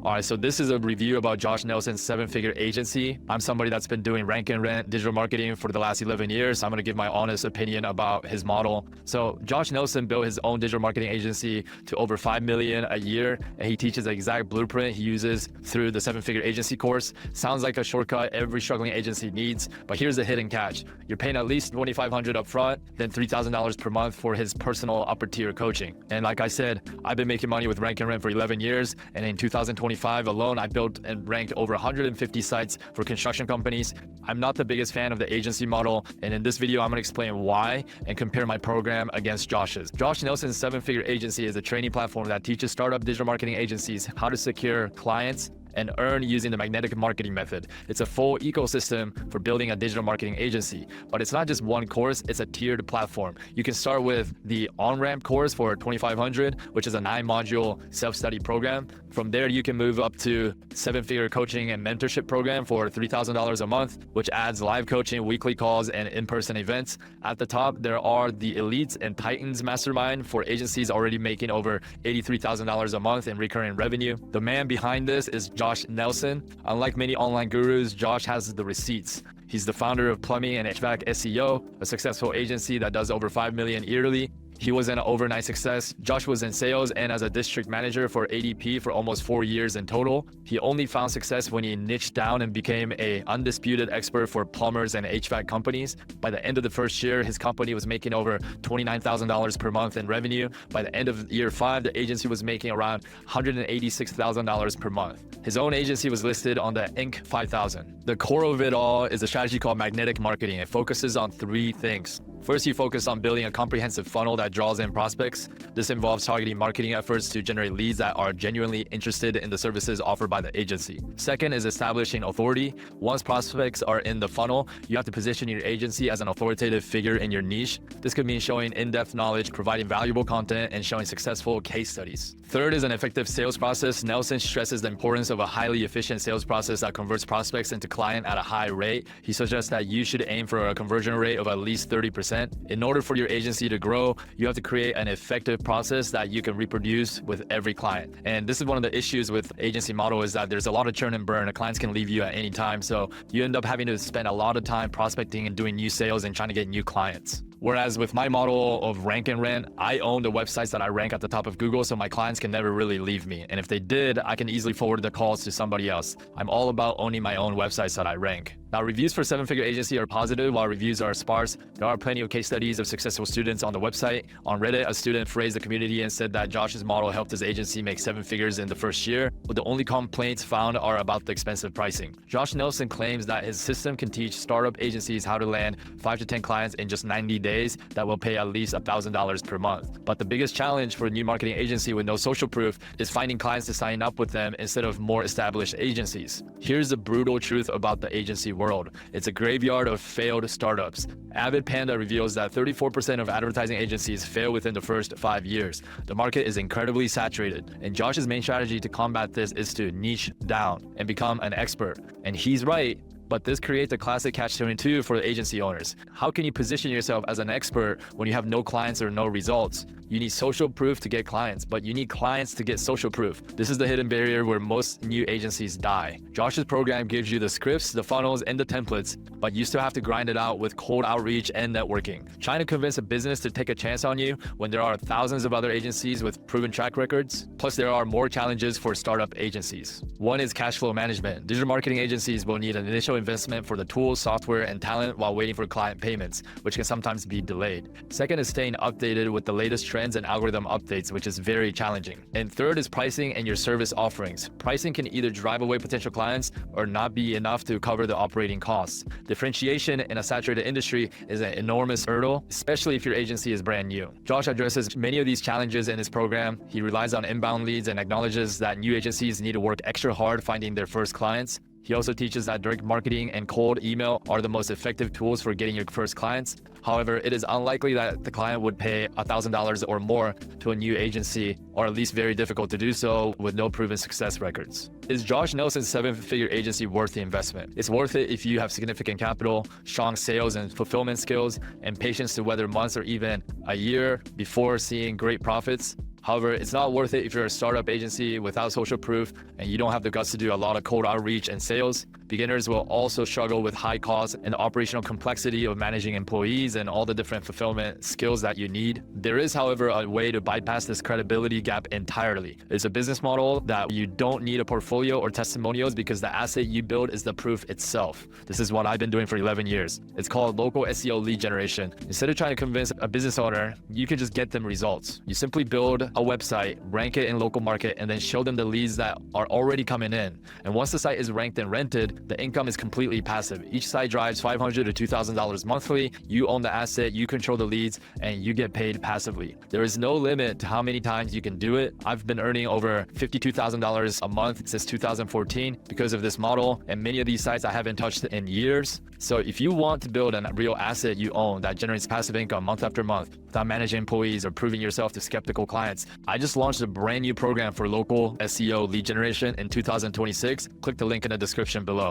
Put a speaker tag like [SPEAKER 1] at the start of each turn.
[SPEAKER 1] All right, so this is a review about Josh Nelson's seven-figure agency. I'm somebody that's been doing rank and rent digital marketing for the last 11 years. I'm gonna give my honest opinion about his model. So Josh Nelson built his own digital marketing agency to over 5 million a year, and he teaches the exact blueprint he uses through the seven-figure agency course. Sounds like a shortcut every struggling agency needs, but here's the hidden catch. You're paying at least $2,500 up front, then $3,000 per month for his personal upper tier coaching. And like I said, I've been making money with rank and rent for 11 years, and in 2025 alone, I built and ranked over 150 sites for construction companies. I'm not the biggest fan of the agency model, and in this video, I'm gonna explain why and compare my program against Josh's. Josh Nelson's seven-figure agency is a training platform that teaches startup digital marketing agencies how to secure clients and earn using the magnetic marketing method. It's a full ecosystem for building a digital marketing agency, but it's not just one course, it's a tiered platform. You can start with the on-ramp course for $2,500, which is a 9-module self-study program. From there, you can move up to seven-figure coaching and mentorship program for $3,000 a month, which adds live coaching, weekly calls, and in-person events. At the top, there are the Elites and Titans Mastermind for agencies already making over $83,000 a month in recurring revenue. The man behind this is Josh Nelson. Unlike many online gurus, Josh has the receipts. He's the founder of Plumbing and HVAC SEO, a successful agency that does over 5 million yearly. He was an overnight success. Josh was in sales and as a district manager for ADP for almost 4 years in total. He only found success when he niched down and became an undisputed expert for plumbers and HVAC companies. By the end of the first year, his company was making over $29,000 per month in revenue. By the end of year 5, the agency was making around $186,000 per month. His own agency was listed on the Inc. 5000. The core of it all is a strategy called magnetic marketing. It focuses on 3 things. First, you focus on building a comprehensive funnel that draws in prospects. This involves targeting marketing efforts to generate leads that are genuinely interested in the services offered by the agency. Second is establishing authority. Once prospects are in the funnel, you have to position your agency as an authoritative figure in your niche. This could mean showing in-depth knowledge, providing valuable content, and showing successful case studies. Third is an effective sales process. Nelson stresses the importance of a highly efficient sales process that converts prospects into client at a high rate. He suggests that you should aim for a conversion rate of at least 30%. In order for your agency to grow, you have to create an effective process that you can reproduce with every client. And this is one of the issues with agency model is that there's a lot of churn and burn. The clients can leave you at any time. So you end up having to spend a lot of time prospecting and doing new sales and trying to get new clients. Whereas with my model of rank and rent, I own the websites that I rank at the top of Google, so my clients can never really leave me. And if they did, I can easily forward the calls to somebody else. I'm all about owning my own websites that I rank. Now, reviews for seven-figure agency are positive, while reviews are sparse. There are plenty of case studies of successful students on the website. On Reddit, a student phrased the community and said that Josh's model helped his agency make 7 figures in the first year, but the only complaints found are about the expensive pricing. Josh Nelson claims that his system can teach startup agencies how to land 5 to 10 clients in just 90 days that will pay at least $1,000 per month. But the biggest challenge for a new marketing agency with no social proof is finding clients to sign up with them instead of more established agencies. Here's the brutal truth about the agency world. It's a graveyard of failed startups. Avid Panda reveals that 34% of advertising agencies fail within the first 5 years. The market is incredibly saturated, and Josh's main strategy to combat this is to niche down and become an expert. And he's right, but this creates a classic catch-22 for the agency owners. How can you position yourself as an expert when you have no clients or no results? You need social proof to get clients, but you need clients to get social proof. This is the hidden barrier where most new agencies die. Josh's program gives you the scripts, the funnels, and the templates, but you still have to grind it out with cold outreach and networking. Trying to convince a business to take a chance on you when there are thousands of other agencies with proven track records. Plus, there are more challenges for startup agencies. One is cash flow management. Digital marketing agencies will need an initial investment for the tools, software, and talent while waiting for client payments, which can sometimes be delayed. Second is staying updated with the latest trends and algorithm updates, which is very challenging. And third is pricing and your service offerings. Pricing can either drive away potential clients or not be enough to cover the operating costs. Differentiation in a saturated industry is an enormous hurdle, especially if your agency is brand new. Josh addresses many of these challenges in his program. He relies on inbound leads and acknowledges that new agencies need to work extra hard finding their first clients. He also teaches that direct marketing and cold email are the most effective tools for getting your first clients. However, it is unlikely that the client would pay $1,000 or more to a new agency, or at least very difficult to do so with no proven success records. Is Josh Nelson's 7-figure agency worth the investment? It's worth it if you have significant capital, strong sales and fulfillment skills, and patience to weather months or even a year before seeing great profits. However, it's not worth it if you're a startup agency without social proof and you don't have the guts to do a lot of cold outreach and sales. Beginners will also struggle with high costs and the operational complexity of managing employees and all the different fulfillment skills that you need. There is, however, a way to bypass this credibility gap entirely. It's a business model that you don't need a portfolio or testimonials because the asset you build is the proof itself. This is what I've been doing for 11 years. It's called local SEO lead generation. Instead of trying to convince a business owner, you can just get them results. You simply build a website, rank it in local market, and then show them the leads that are already coming in. And once the site is ranked and rented, the income is completely passive. Each site drives $500 to $2,000 monthly. You own the asset, you control the leads, and you get paid passively. There is no limit to how many times you can do it. I've been earning over $52,000 a month since 2014 because of this model, and many of these sites I haven't touched in years. So if you want to build a real asset you own that generates passive income month after month without managing employees or proving yourself to skeptical clients, I just launched a brand new program for local SEO lead generation in 2026. Click the link in the description below.